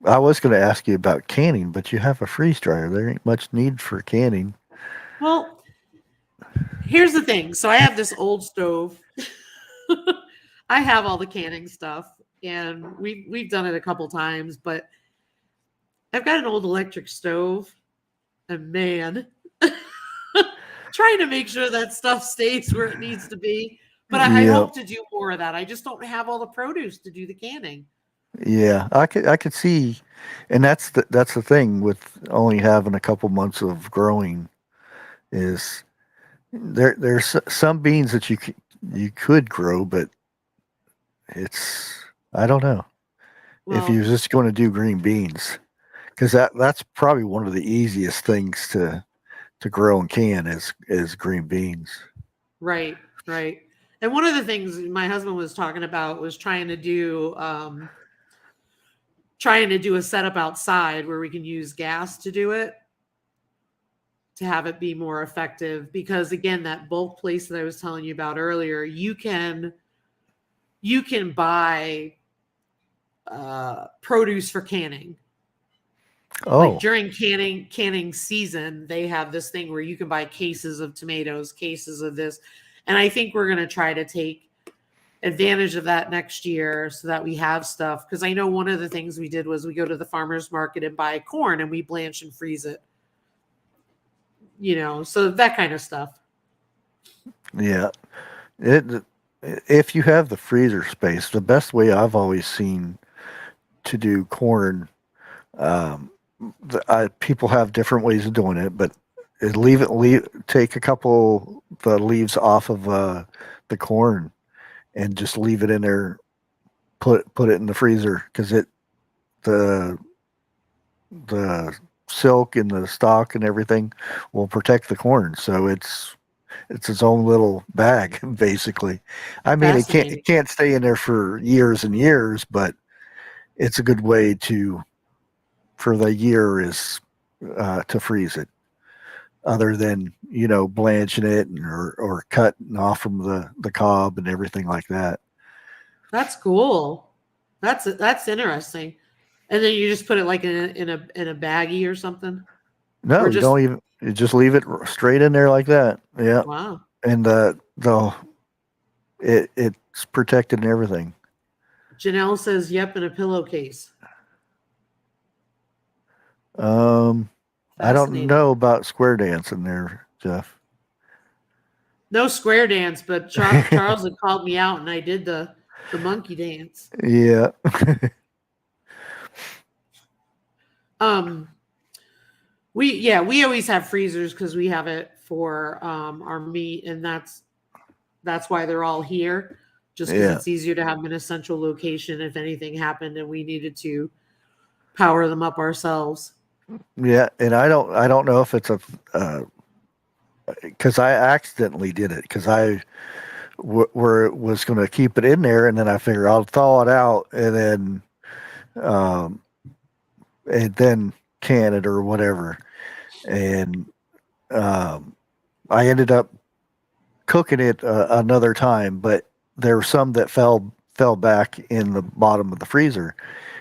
I was going to ask you about canning, but you have a freeze dryer. There ain't much need for canning. Well, here's the thing. So I have this old stove. I have all the canning stuff, and we've done it a couple times, but I've got an old electric stove, and man, trying to make sure that stuff stays where it needs to be. But I Yeah. hope to do more of that. I just don't have all the produce to do the canning. Yeah, I could see, and that's the thing with only having a couple months of growing is there's some beans that you could grow, but it's I don't know if you're Well, just going to do green beans, because that's probably one of the easiest things to grow and can is green beans. right, right. And one of the things my husband was talking about was trying to do a setup outside where we can use gas to do it, to have it be more effective. Because again, that bulk place that I was telling you about earlier, you can buy produce for canning. Like Oh, during canning season, they have this thing where you can buy cases of tomatoes, cases of this. And I think we're going to try to take advantage of that next year so that we have stuff. Because I know one of the things we did was we go to the farmer's market and buy corn and we blanch and freeze it. So that kind of stuff. yeah. It if you have the freezer space, the best way I've always seen to do corn, um, people have different ways of doing it, but take a couple the leaves off of the corn and just leave it in there. Put it in the freezer because the the silk and the stalk and everything will protect the corn. So it's its own little bag basically. I mean, Fascinating. it can't stay in there for years and years, but it's a good way to for the year is to freeze it. Other than blanching it or cutting off from the cob and everything like that. That's cool. That's interesting. And then you just put it like in a baggie or something, No, or you just don't even. You just leave it straight in there like that. Yeah, wow. and it's protected and everything. Janelle says, "Yep," in a pillowcase. Um, I don't Fascinating. know about square dancing there, Jeff. No square dance, but Charles had called me out, and I did the monkey dance. Yeah. We always have freezers because we have it for our meat, and that's why they're all here. Just because Yeah. it's easier to have them in a central location if anything happened and we needed to power them up ourselves. Yeah. And I don't know if it's a, because I accidentally did it because was going to keep it in there, and then I figured I'll thaw it out um, and then can it or whatever. And I ended up cooking it another time, but there were some that fell back in the bottom of the freezer,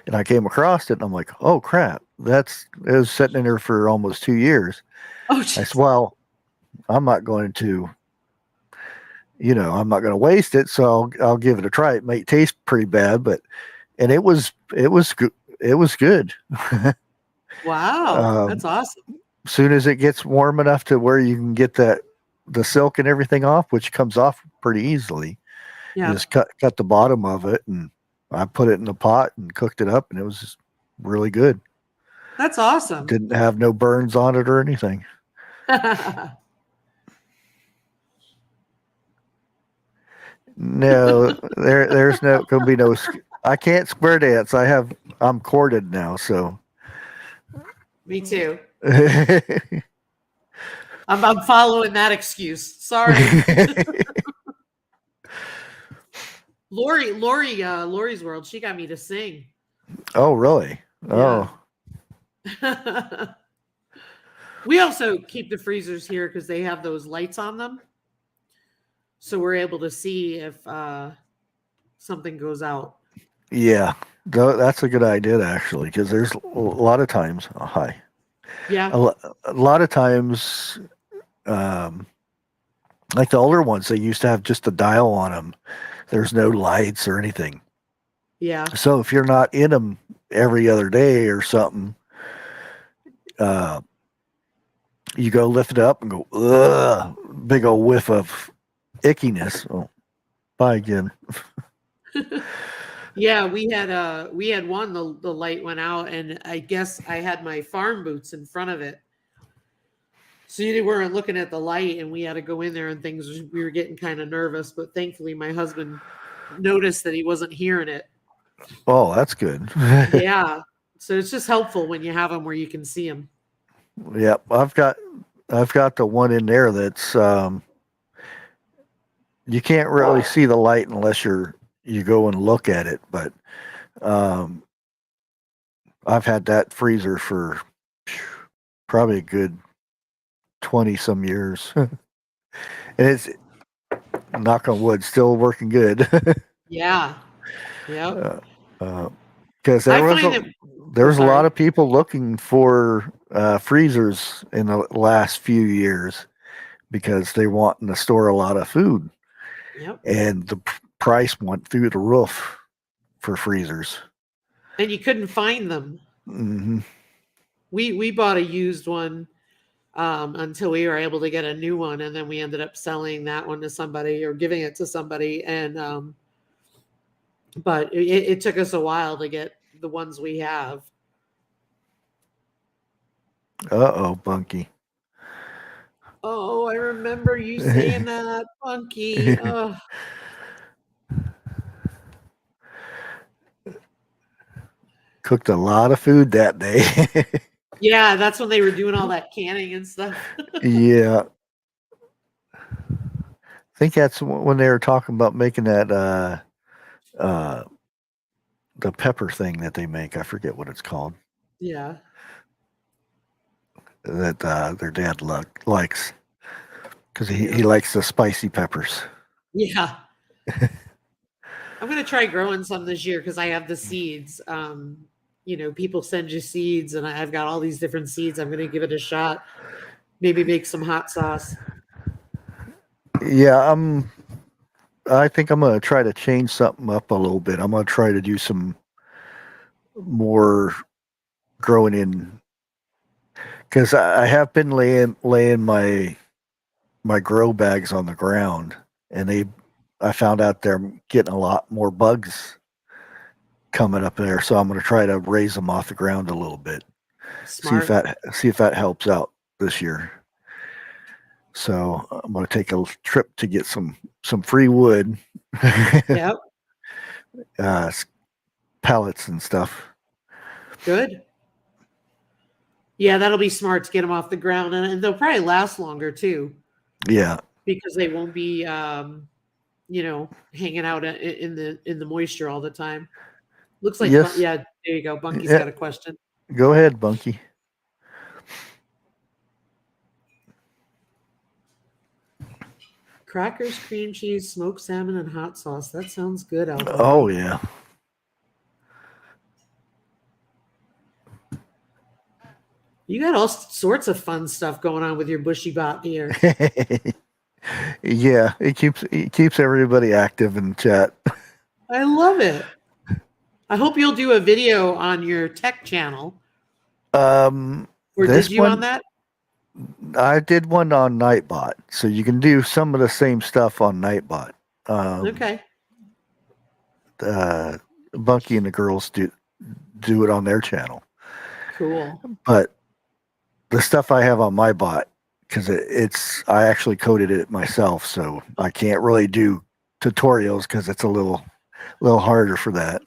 and I came across it, and I'm like, oh crap, it was sitting in there for almost 2 years. Oh, I geez. said, well, I'm not going to. I'm not going to waste it, so I'll give it a try. It might taste pretty bad, and it was good. It was good. Wow, that's awesome. As soon as it gets warm enough to where you can get the silk and everything off, which comes off pretty easily, you Yeah, just cut the bottom of it, and I put it in the pot and cooked it up, and it was just really good. that's awesome. Didn't have no burns on it or anything. No, there's no gonna be no. I can't square dance. I'm corded now, so. Me too. I'm following that excuse. Sorry. Lori's World, she got me to sing. Oh, really? Yeah. Oh. We also keep the freezers here because they have those lights on them. So we're able to see if something goes out. Yeah, that's a good idea actually, because there's a lot of times. Oh, hi. Yeah. A lot of times, um, like the older ones, they used to have just a dial on them. There's no lights or anything. Yeah. So if you're not in them every other day or something, you go lift it up and go, ugh, big old whiff of ickiness. Oh, bye again. Yeah, we had one, the light went out, and I guess I had my farm boots in front of it. So you weren't looking at the light, and we had to go in there and things. We were getting kind of nervous, but thankfully my husband noticed that he wasn't hearing it. Oh, that's good. Yeah. So it's just helpful when you have them where you can see them. Yep, I've got the one in there that's you can't really see the light unless you go and look at it, but um, I've had that freezer for probably a good 20 some years. And it's, knock on wood, still working good. Yeah. Yep. Because I find that. there Oh, was a lot sorry. of people looking for freezers in the last few years because they wanting to store a lot of food, Yep. and the price went through the roof for freezers. And you couldn't find them. Hmm. We bought a used one until we were able to get a new one, and then we ended up selling that one to somebody or giving it to somebody. And but it took us a while to get the ones we have. Uh-oh, Bunky. Oh, I remember you saying that, Funky. Oh. Cooked a lot of food that day. Yeah, that's when they were doing all that canning and stuff. Yeah. I think that's when they were talking about making that the pepper thing that they make. I forget what it's called. Yeah. That their dad likes, because he Yeah. likes the spicy peppers. Yeah. I'm going to try growing some this year because I have the seeds. People send you seeds, and I've got all these different seeds. I'm going to give it a shot. Maybe make some hot sauce. Yeah, I think I'm gonna try to change something up a little bit. I'm gonna try to do some more growing in, because I have been laying my my grow bags on the ground, and I found out they're getting a lot more bugs coming up there, so I'm going to try to raise them off the ground a little bit. Smart. See if that helps out this year. So I'm going to take a trip to get some free wood, Yep. pallets and stuff. Good. Yeah, that'll be smart to get them off the ground, and they'll probably last longer too. Yeah, because they won't be, hanging out in the moisture all the time. Looks like, yes. yeah, there you go. Bunky's Yeah, got a question. go ahead, Bunky. Crackers, cream cheese, smoked salmon, and hot sauce. That sounds good, Al Bunky. Oh yeah. You got all sorts of fun stuff going on with your bushy bot here. Yeah, it keeps everybody active in chat. I love it. I hope you'll do a video on your tech channel. Or did you on that? I did one on Nightbot, so you can do some of the same stuff on Nightbot. Okay. Bunky and the girls do it on their channel. Cool. But the stuff I have on my bot, because I actually coded it myself, so I can't really do tutorials because it's a little harder for that.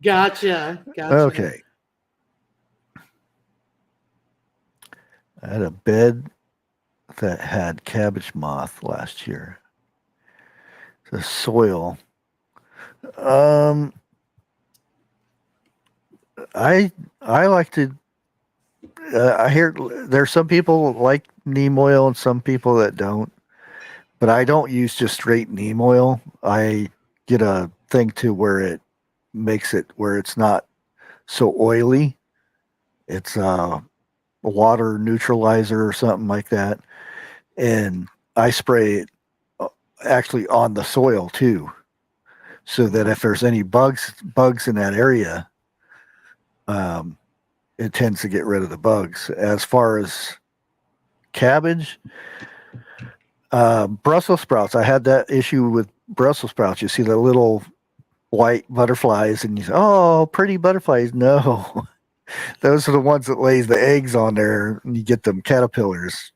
Gotcha. Okay. I had a bed that had cabbage moth last year. The soil. I like to. I hear there's some people like neem oil and some people that don't, but I don't use just straight neem oil. I get a thing to where it makes it where it's not so oily. It's a water neutralizer or something like that, and I spray it actually on the soil too, so that if there's any bugs in that area, it tends to get rid of the bugs. As far as cabbage, Brussels sprouts, I had that issue with Brussels sprouts. You see the little white butterflies, and you say, "Oh, pretty butterflies." No, those are the ones that lays the eggs on there, and you get them caterpillars.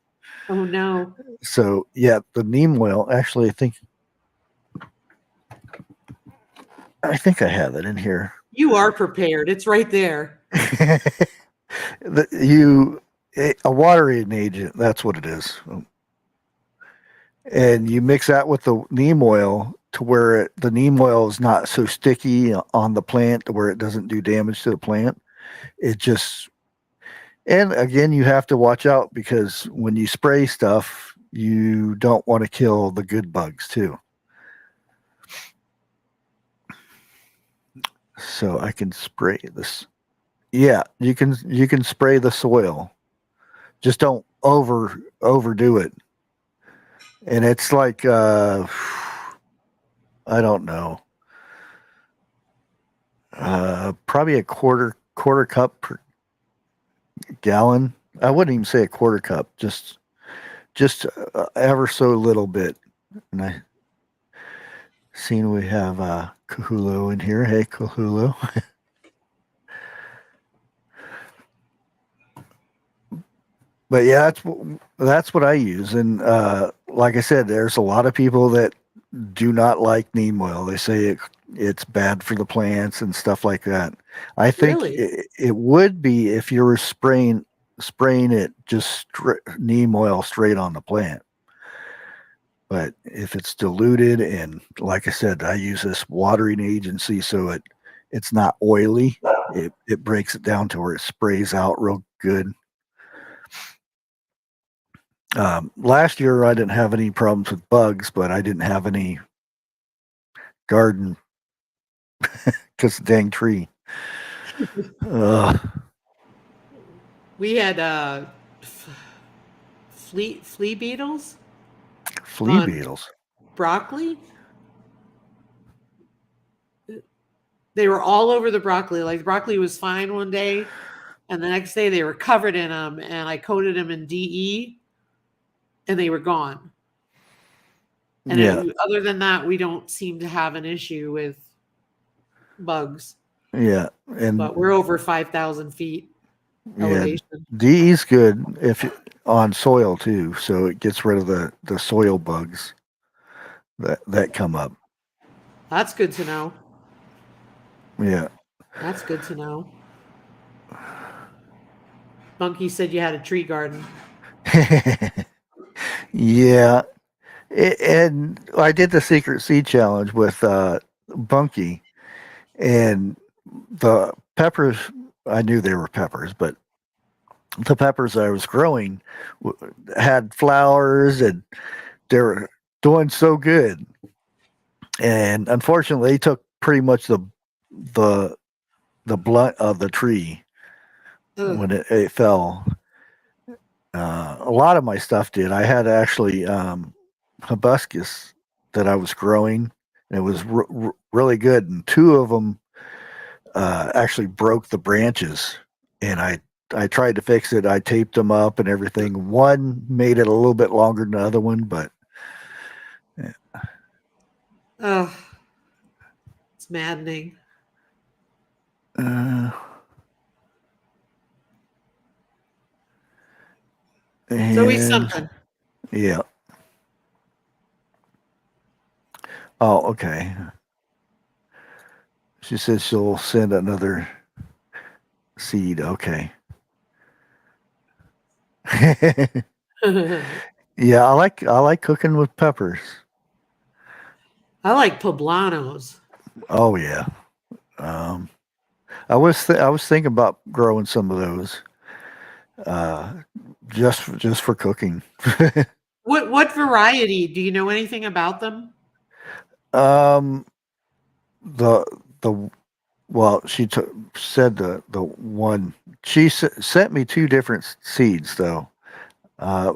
Oh no. So yeah, the neem oil. Actually, I think I have it in here. You are prepared. It's right there. A watering agent. That's what it is. And you mix that with the neem oil to where the neem oil is not so sticky on the plant to where it doesn't do damage to the plant. And again, you have to watch out because when you spray stuff, you don't want to kill the good bugs too. So I can spray this. Yeah, you can spray the soil. Just don't overdo it. And it's like I don't know. Probably a quarter cup per gallon. I wouldn't even say a quarter cup, just ever so little bit. And I seen we have Kahulo in here. Hey, Kahulo. But yeah, that's what I use. And like I said, there's a lot of people that do not like neem oil. They say it's bad for the plants and stuff like that. I think Really? it would be if you were spraying it just neem oil straight on the plant. But if it's diluted, and like I said, I use this watering agency, so it's not oily. It breaks it down to where it sprays out real good. Last year I didn't have any problems with bugs, but I didn't have any garden because the dang tree. We had flea beetles. Flea beetles. Broccoli. They were all over the broccoli. Like the broccoli was fine one day, and the next day they were covered in them. And I coated them in DE, and they were gone. And Yeah, other than that, we don't seem to have an issue with bugs. yeah, and But we're over 5,000 feet yeah, elevation. DE's good if on soil too, so it gets rid of the soil bugs that come up. That's good to know. Yeah. That's good to know. Monkey said you had a tree garden. Yeah. And I did the secret seed challenge with Bunky, and the peppers, I knew they were peppers, but the peppers I was growing had flowers and they were doing so good. And unfortunately, they took pretty much the the blunt of the tree Ugh. when it fell. A lot of my stuff did. I had actually hibiscus that I was growing, and it was really good. And two of them actually broke the branches, and I tried to fix it. I taped them up and everything. One made it a little bit longer than the other one, but Ugh. It's maddening. uh, It's always and something. yeah. Oh, okay. She says she'll send another seed. Okay. Yeah, I like cooking with peppers. I like poblanos. Oh yeah. Um, I was thinking about growing some of those, uh, just for cooking. What variety? Do you know anything about them? um, the the well, said the one she sent me two different seeds though.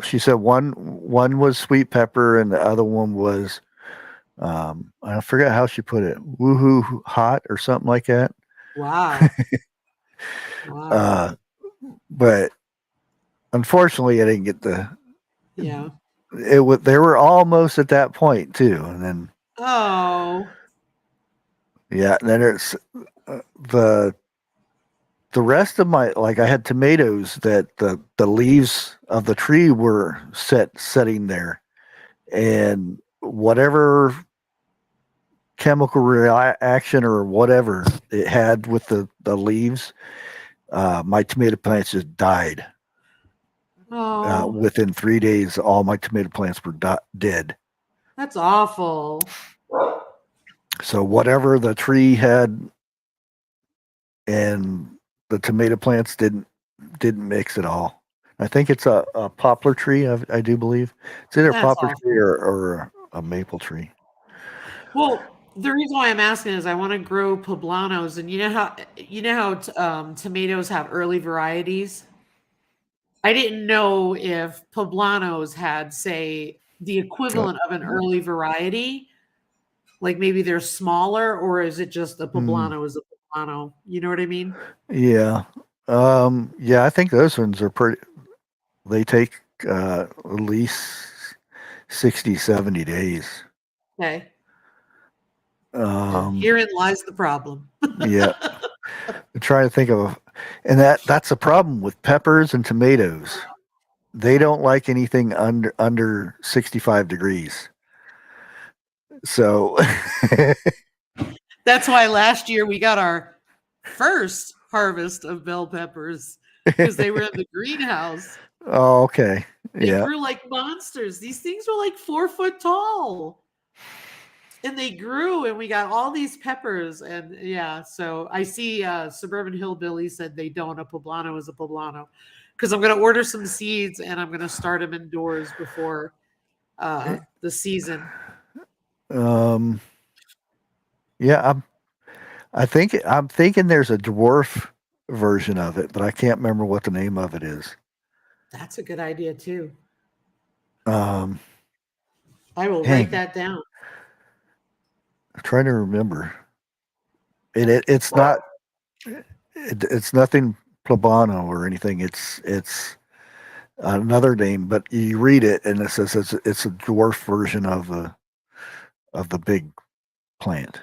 She said one was sweet pepper and the other one was I forget how she put it, woohoo hot or something like that. Wow. Wow. Uh, but unfortunately, I didn't get Yeah. they were almost at that point too, and then Oh. yeah, and then it's uh, the the rest of my, like, I had tomatoes that the leaves of the tree were setting there, and whatever chemical reaction or whatever it had with the leaves, my tomato plants just died. Oh. Within 3 days, all my tomato plants were dead. That's awful. So whatever the tree had and the tomato plants didn't mix at all. I think it's a poplar tree. I do believe it's either a That's poplar tree awful. or a maple tree. Well, the reason why I'm asking is I want to grow poblanos, and you know how tomatoes have early varieties. I didn't know if poblanos had, say, the Uh, equivalent of an early variety, like maybe they're smaller, or is it just a mm, poblano is a poblano? You know what I mean? yeah, yeah. I think those ones are pretty. They take at least 60, 70 days. Okay. And Um, herein lies the problem. yeah, I'm trying to think of, and that's a problem with peppers and tomatoes. They don't like anything under 65 degrees. So, That's why last year we got our first harvest of bell peppers because they were in the greenhouse. oh, okay, They yeah, grew like monsters. These things were like 4 foot tall. And they grew, and we got all these peppers. And yeah, so I see Suburban Hillbilly said they don't. A poblano is a poblano. Because I'm going to order some seeds and I'm going to start them indoors before the season. um, yeah. I'm thinking there's a dwarf version of it, but I can't remember what the name of it is. That's a good idea, too. Um, I will write Dang, that down. I'm trying to remember. It's not it's nothing plebano or anything. It's another name, but you read it and it says it's a dwarf version of the. of the big plant.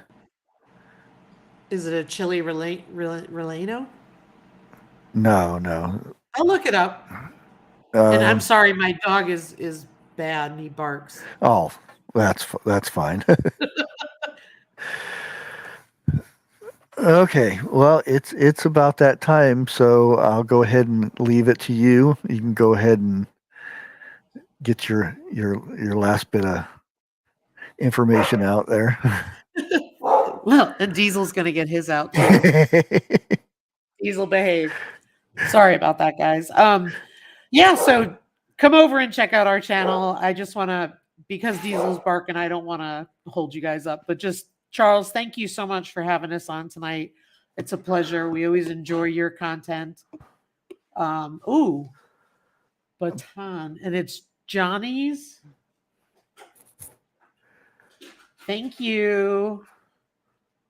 Is it a chili relleno? No, no. I'll look it up. And I'm sorry, my dog is bad and he barks. Oh, that's fine. Okay, well, it's about that time, so I'll go ahead and leave it to you. You can go ahead and get your last bit of information out there. Well, and Diesel's going to get his out too. Diesel behave. Sorry about that, guys. Yeah, so come over and check out our channel. I just want to, because Diesel's barking, I don't want to hold you guys up, but just Charles, thank you so much for having us on tonight. It's a pleasure. We always enjoy your content. Ooh, baton, and it's Johnny's. Thank you.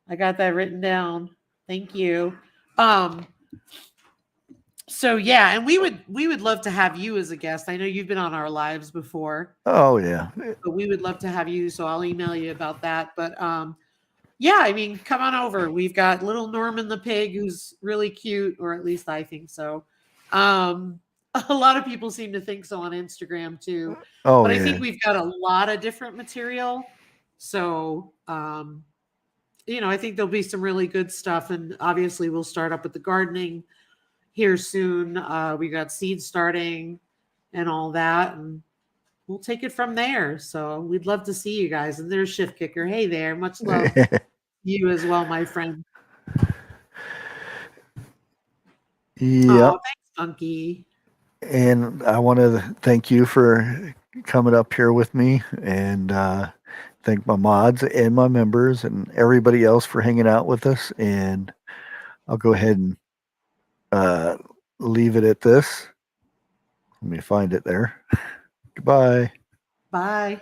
I got that written down. Thank you. So yeah, and we would love to have you as a guest. I know you've been on our lives before. Oh yeah. But we would love to have you, so I'll email you about that. But yeah, I mean, come on over. We've got little Norman the pig who's really cute, or at least I think so. A lot of people seem to think so on Instagram too. Oh, but I yeah. think we've got a lot of different material. So you know, I think there'll be some really good stuff. And obviously we'll start up with the gardening here soon. We got seeds starting and all that, and we'll take it from there. So we'd love to see you guys. And there's Shift Kicker. Hey there, much love. You as well, my friend. Yeah. Oh, thanks, Funky. And I want to thank you for coming up here with me, and thank my mods and my members and everybody else for hanging out with us. And I'll go ahead and leave it at this. Let me find it there. Goodbye. Bye.